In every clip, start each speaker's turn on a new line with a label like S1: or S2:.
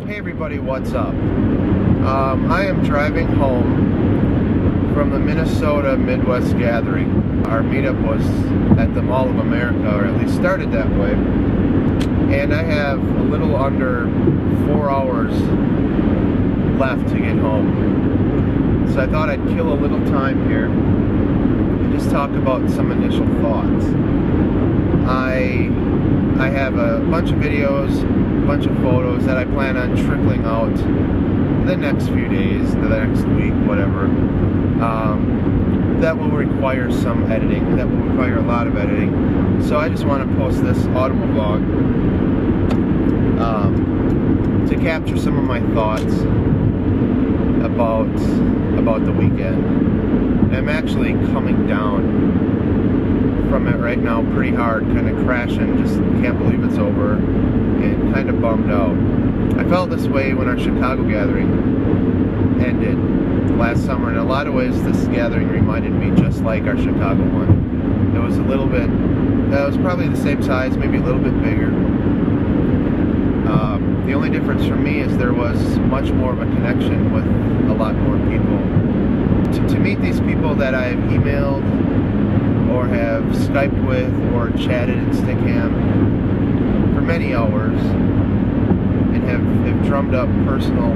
S1: Hey everybody, what's up? I am driving home from the Minnesota Midwest Gathering. Our meetup was at the Mall of America, or at least started that way. And I have a little under 4 hours left to get home. So I thought I'd kill a little time here and just talk about some initial thoughts. I have a bunch of videos, a bunch of photos that I plan on trickling out the next few days, the next week, whatever. That will require some editing, that will require a lot of editing. So I just want to post this autumn vlog to capture some of my thoughts about the weekend. I'm actually coming down from it right now pretty hard, kind of crashing, just can't believe it's over, and kind of bummed out. I felt this way when our Chicago gathering ended last summer. In a lot of ways, this gathering reminded me just like our Chicago one. It was a little bit, it was probably the same size, maybe a little bit bigger. The only difference for me is there was much more of a connection with a lot more people. To meet these people that I've emailed or have Skyped with or chatted in Stickam for many hours and have drummed up personal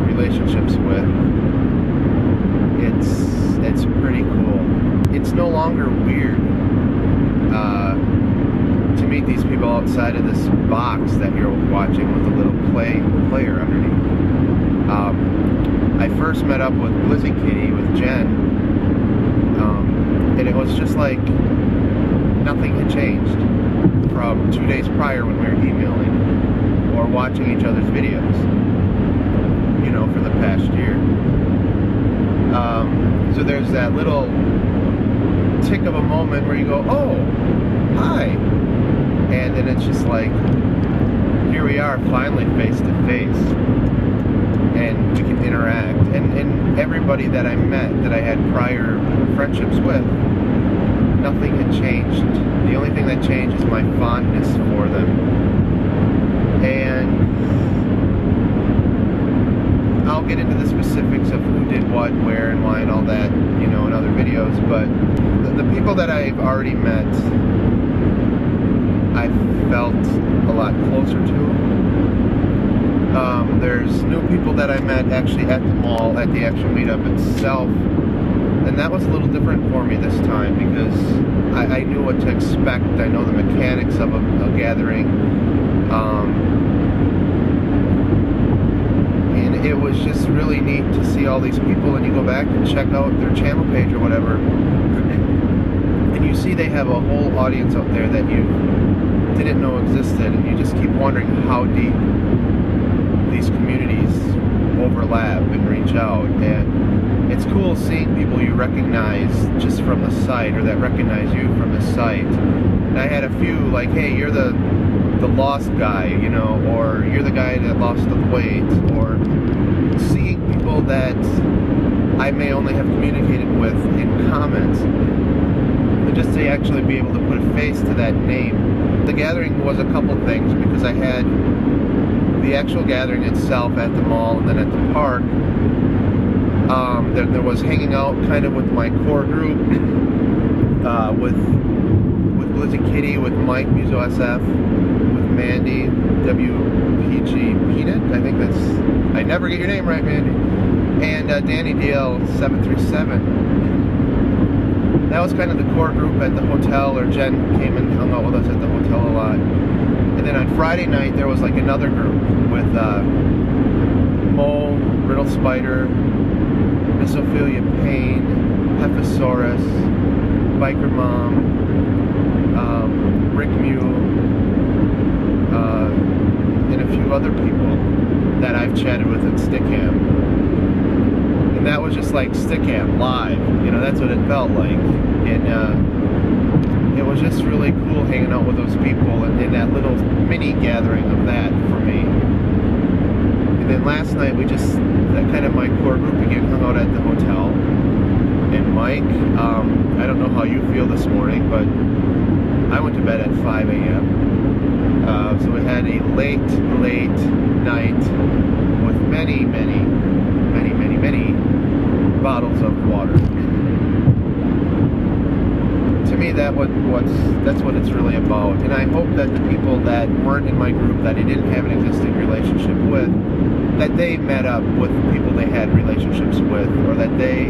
S1: relationships with, it's pretty cool. It's no longer weird to meet these people outside of this box that you're watching with a little player underneath. I first met up with Blizzy Kitty, with Jen, and it was just like nothing had changed from 2 days prior when we were emailing or watching each other's videos, you know, for the past year. So there's that little tick of a moment where you go, oh, hi, and then it's just like, here we are finally face to face, and we can interact. And everybody that I met, that I had prior friendships with, nothing had changed. The only thing that changed is my fondness for them. And I'll get into the specifics of who did what, where, and why, and all that, you know, in other videos. But the people that I've already met, I felt a lot closer to. There's new people that I met actually at the mall, at the actual meetup itself, and that was a little different for me this time because I knew what to expect. I know the mechanics of a gathering, and it was just really neat to see all these people, and you go back and check out their channel page or whatever, and you see they have a whole audience out there that you didn't know existed, and you just keep wondering how deep these communities overlap and reach out. And it's cool seeing people you recognize just from the site, or that recognize you from the site. And I had a few like, hey, you're the lost guy, you know, or you're the guy that lost the weight, or seeing people that I may only have communicated with in comments, but just to actually be able to put a face to that name. The gathering was a couple things, because I had the actual gathering itself at the mall, and then at the park, there was hanging out kind of with my core group, with Blizzy Kitty, with Mike, Muso SF, with Mandy, WPG Peanut, I think that's, I never get your name right, Mandy, and Danny DL737. That was kind of the core group at the hotel, or Jen came and hung out with us at the hotel a lot. And then on Friday night, there was like another group with Mole, Riddle Spider, Miss Ophelia Payne, Hephosaurus, Biker Mom, Rick Mule, and a few other people that I've chatted with in Stickam. And that was just like Stickam live, you know, that's what it felt like. And it was just really cool hanging out with those people, and in that little mini gathering of that for me. And then last night we just, that kind of my core group again, hung out at the hotel. And Mike, I don't know how you feel this morning, but I went to bed at 5 a.m. So we had a late night bottles of water. To me, that's what it's really about. And I hope that the people that weren't in my group, that I didn't have an existing relationship with, that they met up with people they had relationships with, or that they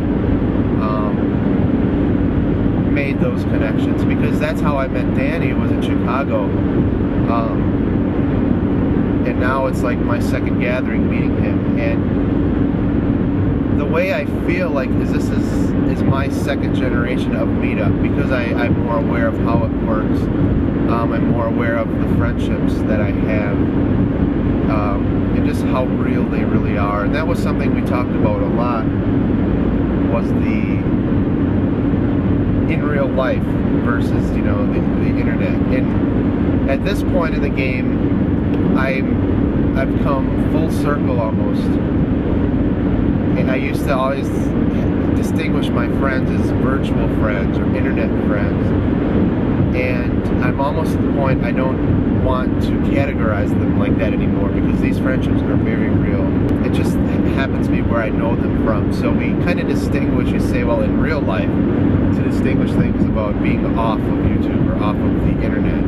S1: made those connections, because that's how I met Danny, was in Chicago. And now it's like my second gathering meeting him, and the way I feel like this is my second generation of meetup, because I'm more aware of how it works. I'm more aware of the friendships that I have, and just how real they really are. And that was something we talked about a lot, was the in real life versus, you know, the internet. And at this point in the game, I've come full circle almost. And I used to always distinguish my friends as virtual friends or internet friends. And I'm almost at the point I don't want to categorize them like that anymore, because these friendships are very real. It just happens to be where I know them from. So we kind of distinguish, you say, well, in real life, to distinguish things about being off of YouTube or off of the internet.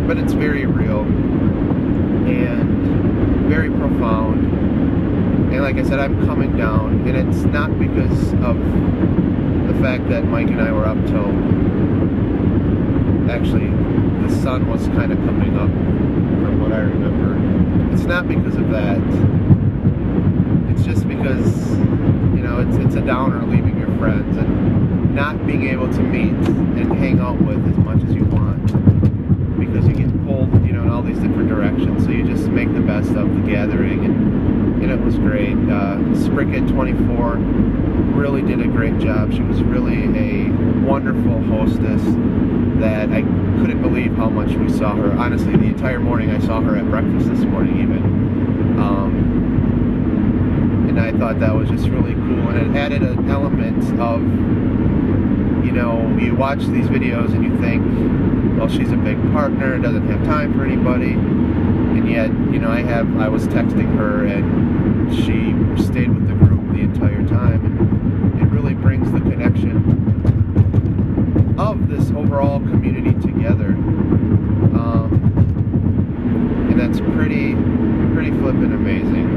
S1: But it's very real and very profound. And like I said, I'm coming down, and it's not because of the fact that Mike and I were up till, actually, the sun was kind of coming up, from what I remember. It's not because of that. It's just because, you know, it's a downer leaving your friends and not being able to meet and hang out with as much as you want, because you get pulled, you know, in all these different directions. So you just make the best of the gathering, and it was great. Spricket24 really did a great job. She was really a wonderful hostess that I couldn't believe how much we saw her. Honestly, the entire morning, I saw her at breakfast this morning even. And I thought that was just really cool, and it added an element of, you know, you watch these videos and you think, well, she's a big partner, doesn't have time for anybody, and yet, you know, I was texting her and she stayed with the group the entire time, and it really brings the connection of this overall community together, and that's pretty flippin' amazing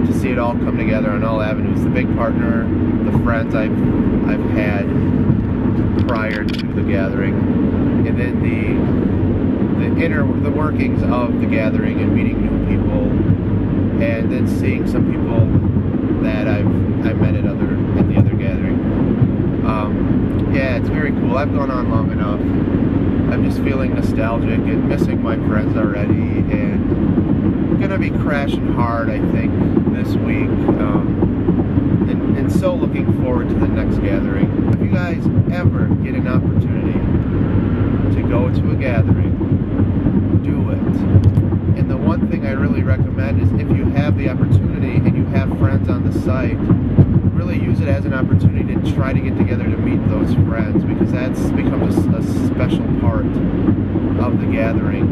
S1: to see it all come together on all avenues. The big partner, the friends I've had prior to the gathering, and then the workings of the gathering and meeting new people, and then seeing some people that I met at the other gathering. Yeah, it's very cool. I've gone on long enough. I'm just feeling nostalgic and missing my friends already, and I'm gonna be crashing hard, I think, this week, and so looking forward to the next gathering. If you guys ever get an opportunity to go to a gathering, do it. And the one thing I really recommend is, if you have the opportunity and you have friends on the site, really use it as an opportunity to try to get together to meet those friends, because that's becomes a special part of the gathering.